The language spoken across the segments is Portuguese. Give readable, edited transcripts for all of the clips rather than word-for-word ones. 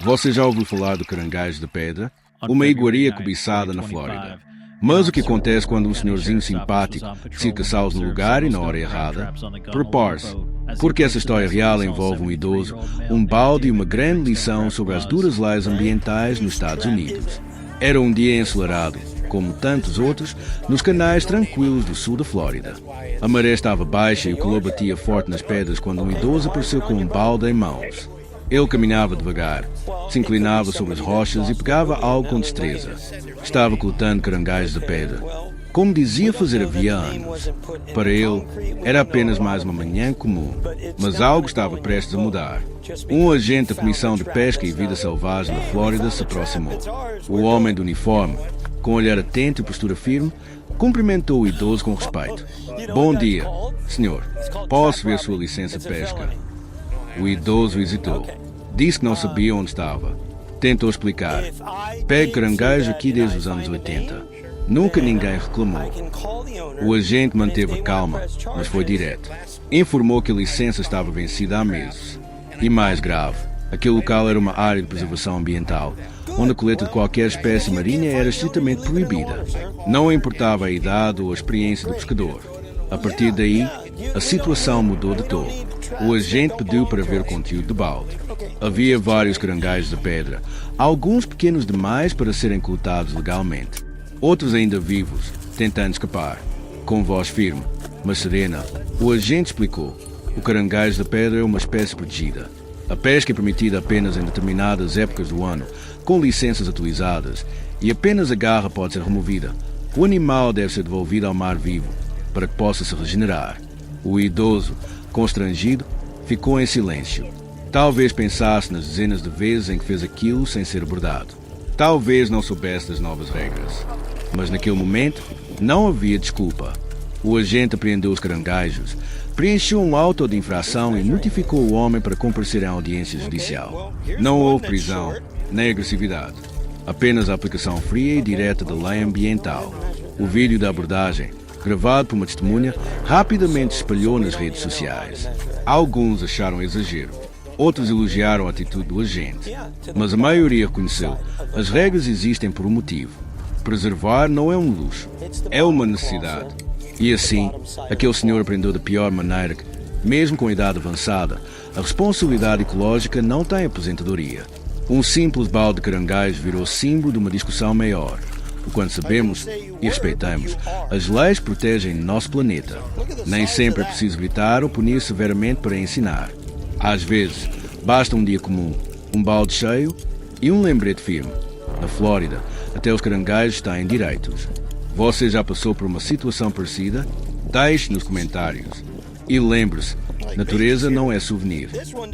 Você já ouviu falar do caranguejo de pedra? Uma iguaria cobiçada na Flórida. Mas o que acontece quando um senhorzinho simpático decide caçá-los no lugar e na hora errada? Prepare-se, porque essa história real envolve um idoso, um balde e uma grande lição sobre as duras leis ambientais nos Estados Unidos. Era um dia ensolarado, como tantos outros, nos canais tranquilos do sul da Flórida. A maré estava baixa e o calor batia forte nas pedras quando um idoso apareceu com um balde em mãos. Ele caminhava devagar, se inclinava sobre as rochas e pegava algo com destreza. Estava coletando caranguejos de pedra, como dizia fazer havia anos. Para ele, era apenas mais uma manhã comum, mas algo estava prestes a mudar. Um agente da Comissão de Pesca e Vida Selvagem da Flórida se aproximou. O homem de uniforme, com olhar atento e postura firme, cumprimentou o idoso com respeito. Bom dia, senhor. Posso ver sua licença de pesca? O idoso hesitou. Disse que não sabia onde estava. Tentou explicar. Pego caranguejo aqui desde os anos 80. Nunca ninguém reclamou. O agente manteve a calma, mas foi direto. Informou que a licença estava vencida há meses. E mais grave, aquele local era uma área de preservação ambiental, onde a coleta de qualquer espécie marinha era estritamente proibida. Não importava a idade ou a experiência do pescador. A partir daí, a situação mudou de todo. O agente pediu para ver o conteúdo do balde. Havia vários caranguejos de pedra, alguns pequenos demais para serem coletados legalmente. Outros ainda vivos, tentando escapar. Com voz firme, mas serena, o agente explicou. O caranguejo de pedra é uma espécie protegida. A pesca é permitida apenas em determinadas épocas do ano, com licenças atualizadas, e apenas a garra pode ser removida. O animal deve ser devolvido ao mar vivo, para que possa se regenerar. O idoso, constrangido, ficou em silêncio. Talvez pensasse nas dezenas de vezes em que fez aquilo sem ser abordado. Talvez não soubesse das novas regras. Mas naquele momento, não havia desculpa. O agente apreendeu os caranguejos, preencheu um auto de infração e notificou o homem para comparecer à audiência judicial. Não houve prisão, nem agressividade. Apenas a aplicação fria e direta da lei ambiental. O vídeo da abordagem, gravado por uma testemunha, rapidamente se espalhou nas redes sociais. Alguns acharam exagero, outros elogiaram a atitude do agente, mas a maioria reconheceu: as regras existem por um motivo. Preservar não é um luxo, é uma necessidade. E assim, aquele senhor aprendeu da pior maneira que, mesmo com a idade avançada, a responsabilidade ecológica não tem aposentadoria. Um simples balde de caranguejo virou símbolo de uma discussão maior. O quanto sabemos e respeitamos, as leis protegem nosso planeta. Nem sempre é preciso gritar ou punir severamente para ensinar. Às vezes, basta um dia comum, um balde cheio e um lembrete firme. Na Flórida, até os caranguejos têm direitos. Você já passou por uma situação parecida? Deixe nos comentários. E lembre-se, natureza não é souvenir.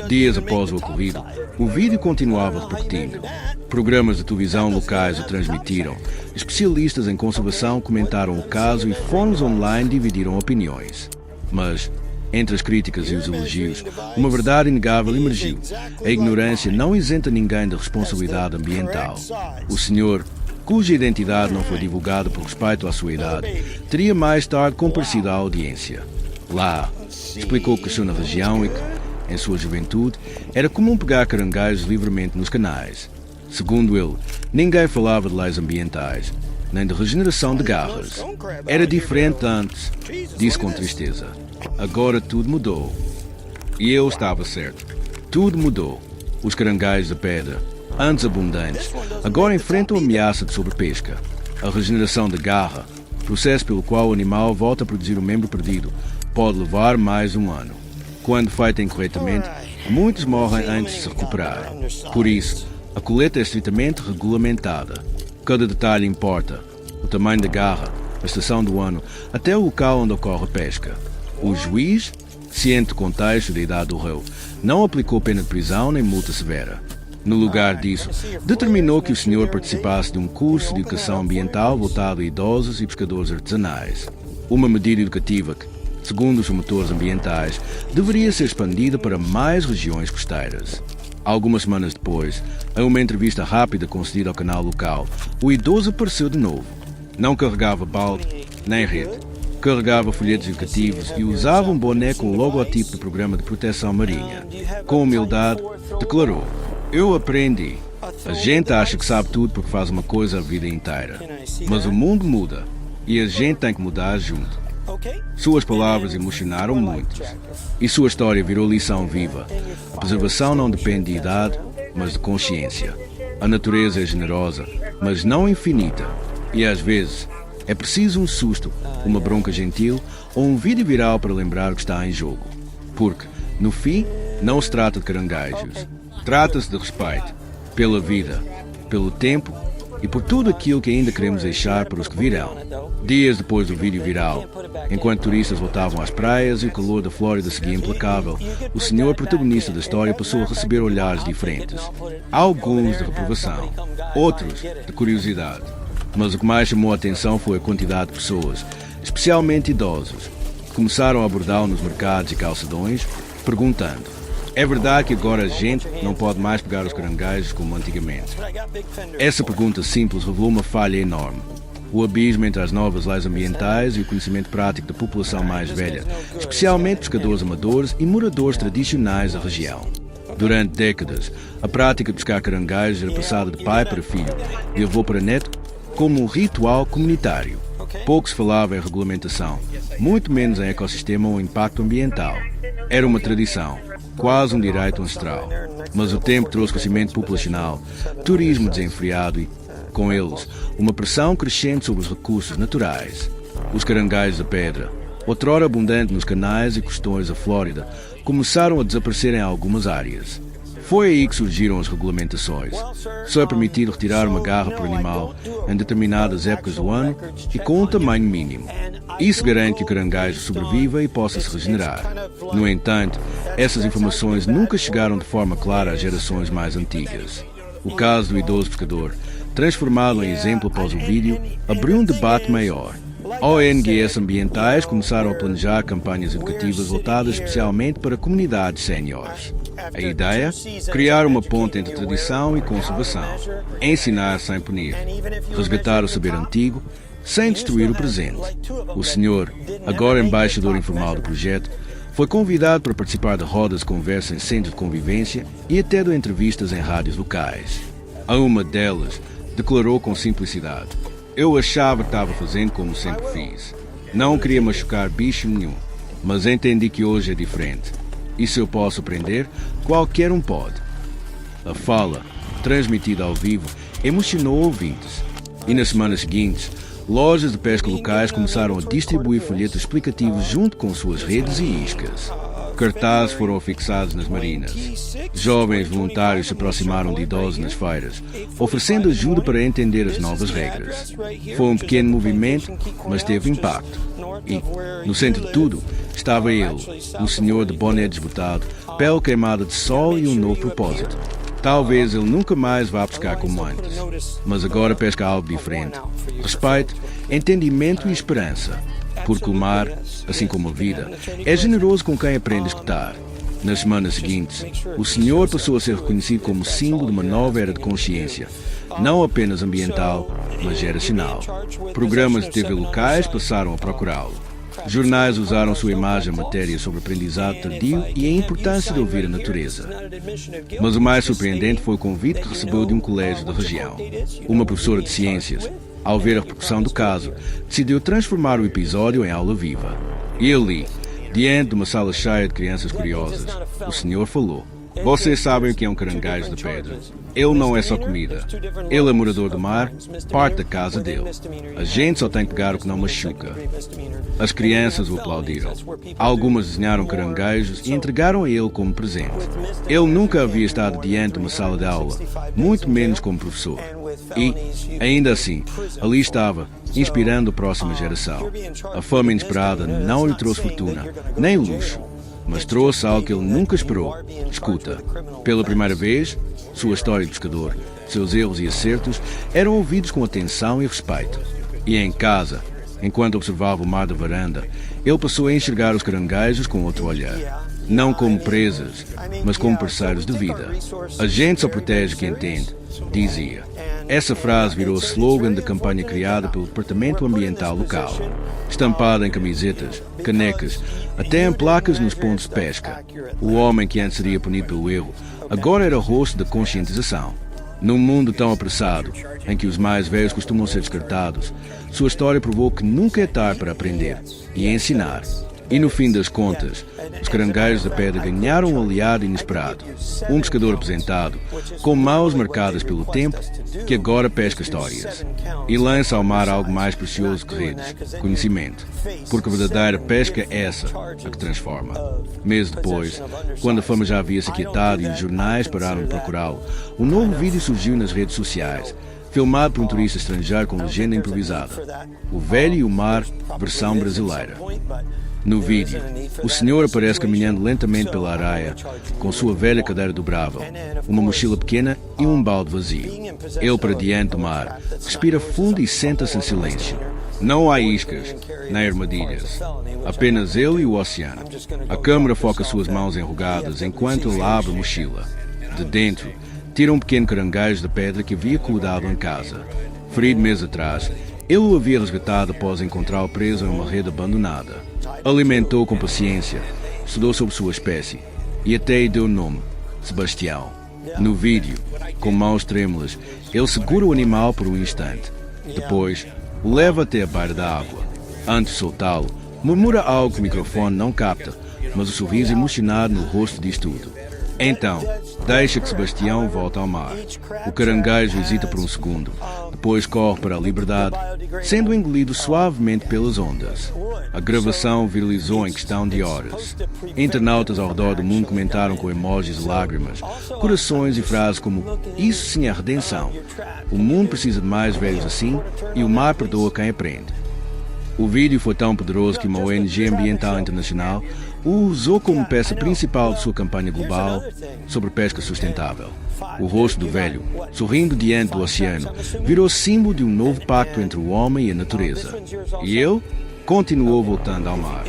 Dias após o ocorrido, o vídeo continuava repercutindo. Programas de televisão locais o transmitiram. Especialistas em conservação comentaram o caso e fóruns online dividiram opiniões. Mas, entre as críticas e os elogios, uma verdade inegável emergiu. A ignorância não isenta ninguém da responsabilidade ambiental. O senhor, cuja identidade não foi divulgada por respeito à sua idade, teria mais tarde comparecido à audiência. Lá, explicou que cresceu na região e que, em sua juventude, era comum pegar caranguejos livremente nos canais. Segundo ele, ninguém falava de leis ambientais, nem de regeneração de garras. Era diferente antes, disse com tristeza. Agora tudo mudou. E eu estava certo. Tudo mudou. Os caranguejos de pedra, antes abundantes, agora enfrentam a ameaça de sobrepesca. A regeneração de garra, processo pelo qual o animal volta a produzir o membro perdido, pode levar mais um ano. Quando feita incorretamente, muitos morrem antes de se recuperar. Por isso, a coleta é estritamente regulamentada. Cada detalhe importa. O tamanho da garra, a estação do ano, até o local onde ocorre a pesca. O juiz, ciente do contexto da idade do réu, não aplicou pena de prisão nem multa severa. No lugar disso, determinou que o senhor participasse de um curso de educação ambiental voltado a idosos e pescadores artesanais. Uma medida educativa que, segundo os promotores ambientais, deveria ser expandida para mais regiões costeiras. Algumas semanas depois, em uma entrevista rápida concedida ao canal local, o idoso apareceu de novo. Não carregava balde nem rede. Carregava folhetos educativos e usava um boné com o logotipo do Programa de Proteção Marinha. Com humildade, declarou: Eu aprendi. A gente acha que sabe tudo porque faz uma coisa a vida inteira. Mas o mundo muda e a gente tem que mudar junto. Suas palavras emocionaram muitos. E sua história virou lição viva. A preservação não depende de idade, mas de consciência. A natureza é generosa, mas não infinita. E às vezes é preciso um susto, uma bronca gentil ou um vídeo viral para lembrar o que está em jogo. Porque, no fim, não se trata de caranguejos. Trata-se de respeito pela vida, pelo tempo e por tudo aquilo que ainda queremos deixar para os que virão. Dias depois do vídeo viral, enquanto turistas voltavam às praias e o calor da Flórida seguia implacável, o senhor protagonista da história passou a receber olhares diferentes. Alguns de reprovação, outros de curiosidade. Mas o que mais chamou a atenção foi a quantidade de pessoas, especialmente idosos, que começaram a abordá-lo nos mercados e calçadões, perguntando: é verdade que agora a gente não pode mais pegar os caranguejos como antigamente? Essa pergunta simples revelou uma falha enorme. O abismo entre as novas leis ambientais e o conhecimento prático da população mais velha, especialmente pescadores amadores e moradores tradicionais da região. Durante décadas, a prática de pescar caranguejos era passada de pai para filho, de avô para neto, como um ritual comunitário. Pouco se falava em regulamentação, muito menos em ecossistema ou impacto ambiental. Era uma tradição, quase um direito ancestral. Mas o tempo trouxe crescimento populacional, turismo desenfreado e, com eles, uma pressão crescente sobre os recursos naturais. Os caranguejos da pedra, outrora abundantes nos canais e costões da Flórida, começaram a desaparecer em algumas áreas. Foi aí que surgiram as regulamentações. Só é permitido retirar uma garra por animal em determinadas épocas do ano e com um tamanho mínimo. Isso garante que o caranguejo sobreviva e possa se regenerar. No entanto, essas informações nunca chegaram de forma clara às gerações mais antigas. O caso do idoso pescador, transformado em exemplo após o vídeo, abriu um debate maior. ONGs ambientais começaram a planejar campanhas educativas voltadas especialmente para comunidades séniores. A ideia? Criar uma ponte entre tradição e conservação. Ensinar sem punir. Resgatar o saber antigo, sem destruir o presente. O senhor, agora embaixador informal do projeto, foi convidado para participar de rodas de conversa em centros de convivência e até de entrevistas em rádios locais. A uma delas, declarou com simplicidade: eu achava que estava fazendo como sempre fiz. Não queria machucar bicho nenhum, mas entendi que hoje é diferente. E se eu posso aprender, qualquer um pode. A fala, transmitida ao vivo, emocionou ouvintes. E nas semanas seguintes, lojas de pesca locais começaram a distribuir folhetos explicativos junto com suas redes e iscas. Cartazes foram afixados nas marinas. Jovens voluntários se aproximaram de idosos nas feiras, oferecendo ajuda para entender as novas regras. Foi um pequeno movimento, mas teve impacto. E, no centro de tudo, estava ele, um senhor de boné desbotado, pele queimada de sol e um novo propósito. Talvez ele nunca mais vá pescar como antes, mas agora pesca algo diferente. Respeito, entendimento e esperança. Porque o mar, assim como a vida, é generoso com quem aprende a escutar. Nas semanas seguintes, o senhor passou a ser reconhecido como símbolo de uma nova era de consciência, não apenas ambiental, mas geracional. Programas de TV locais passaram a procurá-lo. Jornais usaram sua imagem em matéria sobre aprendizado tardio e a importância de ouvir a natureza. Mas o mais surpreendente foi o convite que recebeu de um colégio da região. Uma professora de ciências, ao ver a repercussão do caso, decidiu transformar o episódio em aula viva. E ali, diante de uma sala cheia de crianças curiosas, o senhor falou: vocês sabem o que é um caranguejo de pedra. Ele não é só comida. Ele é morador do mar, parte da casa dele. A gente só tem que pegar o que não machuca. As crianças o aplaudiram. Algumas desenharam caranguejos e entregaram a ele como presente. Ele nunca havia estado diante de uma sala de aula, muito menos como professor. E, ainda assim, ali estava, inspirando a próxima geração. A fama inesperada não lhe trouxe fortuna, nem luxo, mas trouxe algo que ele nunca esperou: escuta. Pela primeira vez, sua história de pescador, seus erros e acertos eram ouvidos com atenção e respeito. E em casa, enquanto observava o mar da varanda, ele passou a enxergar os caranguejos com outro olhar. Não como presas, mas como parceiros de vida. A gente só protege quem entende, dizia. Essa frase virou slogan da campanha criada pelo Departamento Ambiental local, estampada em camisetas, canecas, até em placas nos pontos de pesca. O homem que antes seria punido pelo erro, Agora era o rosto da conscientização. Num mundo tão apressado, em que os mais velhos costumam ser descartados, sua história provou que nunca é tarde para aprender e ensinar. E no fim das contas, os caranguejos da pedra ganharam um aliado inesperado, um pescador aposentado, com mãos marcadas pelo tempo, que agora pesca histórias. E lança ao mar algo mais precioso que redes, conhecimento. Porque a verdadeira pesca é essa, a que transforma. Meses depois, quando a fama já havia se aquietado e os jornais pararam de procurá-lo, um novo vídeo surgiu nas redes sociais, filmado por um turista estrangeiro com legenda improvisada. O Velho e o Mar, versão brasileira. No vídeo, o senhor aparece caminhando lentamente pela areia, com sua velha cadeira dobrável, uma mochila pequena e um balde vazio. Ele para diante do mar, respira fundo e senta-se em silêncio. Não há iscas, nem armadilhas. Apenas ele e o oceano. A câmera foca suas mãos enrugadas enquanto ele abre a mochila. De dentro, tira um pequeno caranguejo de pedra que havia cuidado em casa. Ferido meses atrás, ele o havia resgatado após encontrá-lo preso em uma rede abandonada. Alimentou com paciência, estudou sobre sua espécie e até lhe deu o nome, Sebastião. No vídeo, com mãos trêmulas, ele segura o animal por um instante. Depois, o leva até a beira da água. Antes de soltá-lo, murmura algo que o microfone não capta, mas o sorriso emocionado no rosto diz tudo. Então, deixa que Sebastião volte ao mar. O caranguejo hesita por um segundo, depois corre para a liberdade, sendo engolido suavemente pelas ondas. A gravação viralizou em questão de horas. Internautas ao redor do mundo comentaram com emojis de lágrimas, corações e frases como "Isso sim é redenção. O mundo precisa de mais velhos assim e o mar perdoa quem aprende." O vídeo foi tão poderoso que uma ONG ambiental internacional o usou como peça principal de sua campanha global sobre pesca sustentável. O rosto do velho, sorrindo diante do oceano, virou símbolo de um novo pacto entre o homem e a natureza. E ele continuou voltando ao mar.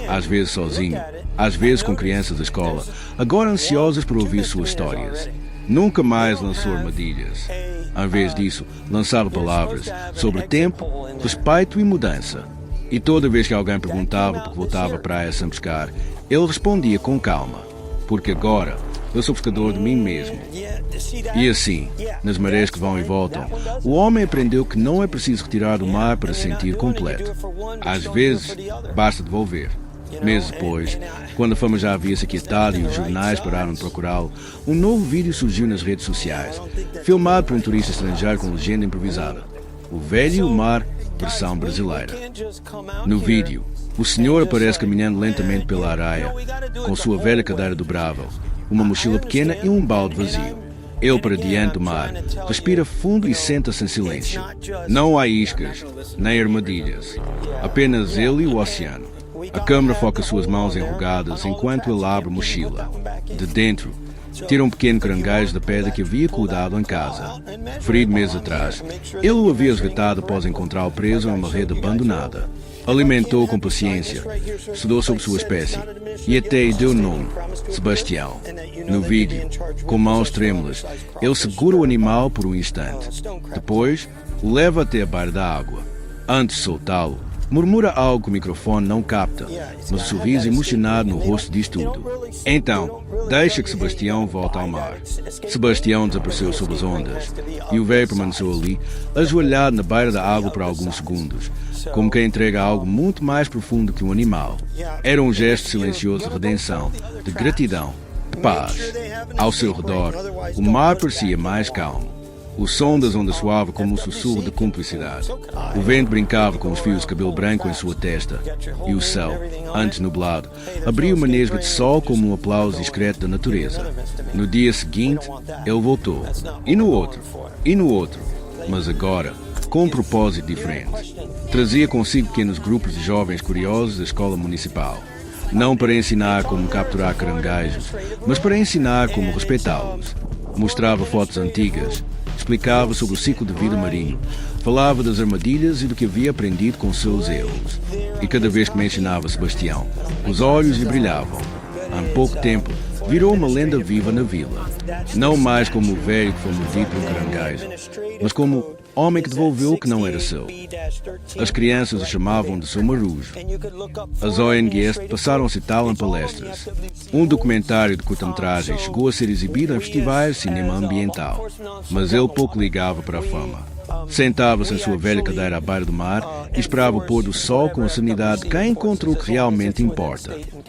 Às vezes sozinho, às vezes com crianças da escola, agora ansiosas por ouvir suas histórias. Nunca mais lançou armadilhas. Em vez disso, lançava palavras sobre tempo, respeito e mudança. E toda vez que alguém perguntava por que voltava à praia sem pescar, ele respondia com calma: porque agora eu sou pescador de mim mesmo. E assim, nas marés que vão e voltam, o homem aprendeu que não é preciso retirar do mar para se sentir completo. Às vezes, basta devolver. Meses depois, quando a fama já havia se aquietado e os jornais pararam de procurá-lo, um novo vídeo surgiu nas redes sociais, filmado por um turista estrangeiro com legenda improvisada. O Velho e o Mar, versão brasileira. No vídeo, o senhor aparece caminhando lentamente pela areia, com sua velha cadeira dobrável, uma mochila pequena e um balde vazio. Ele para diante do mar, respira fundo e senta-se em silêncio. Não há iscas, nem armadilhas. Apenas ele e o oceano. A câmera foca suas mãos enrugadas enquanto ele abre a mochila. De dentro, tira um pequeno caranguejo da pedra que havia cuidado em casa. Ferido meses atrás, ele o havia resgatado após encontrá-lo preso em uma rede abandonada. Alimentou com paciência, estudou sobre sua espécie e até lhe deu o nome, Sebastião. No vídeo, com mãos trêmulas, ele segura o animal por um instante. Depois, o leva até a beira da água. Antes de soltá-lo, murmura algo que o microfone não capta, mas o sorriso emocionado no rosto diz tudo. Então, deixa que Sebastião volte ao mar. Sebastião desapareceu sob as ondas, e o velho permaneceu ali, ajoelhado na beira da água por alguns segundos, como quem entrega algo muito mais profundo que um animal. Era um gesto silencioso de redenção, de gratidão, de paz. Ao seu redor, o mar parecia mais calmo. O som das ondas soava como um sussurro de cumplicidade. O vento brincava com os fios de cabelo branco em sua testa. E o céu, antes nublado, abria uma nesga de sol como um aplauso discreto da natureza. No dia seguinte, ele voltou. E no outro. E no outro. Mas agora, com um propósito diferente. Trazia consigo pequenos grupos de jovens curiosos da escola municipal. Não para ensinar como capturar caranguejos, mas para ensinar como respeitá-los. Mostrava fotos antigas, explicava sobre o ciclo de vida marinho, falava das armadilhas e do que havia aprendido com seus erros. E cada vez que mencionava Sebastião, os olhos lhe brilhavam. Há pouco tempo, virou uma lenda viva na vila. Não mais como o velho que foi mordido por um caranguejo, mas como homem que devolveu o que não era seu. As crianças o chamavam de seu marujo. As ONGs passaram a citá-lo em palestras. Um documentário de curta-metragem chegou a ser exibido em festivais de cinema ambiental, mas ele pouco ligava para a fama. Sentava-se em sua velha cadeira à beira do mar e esperava o pôr do sol com a serenidade de quem encontra o que realmente importa.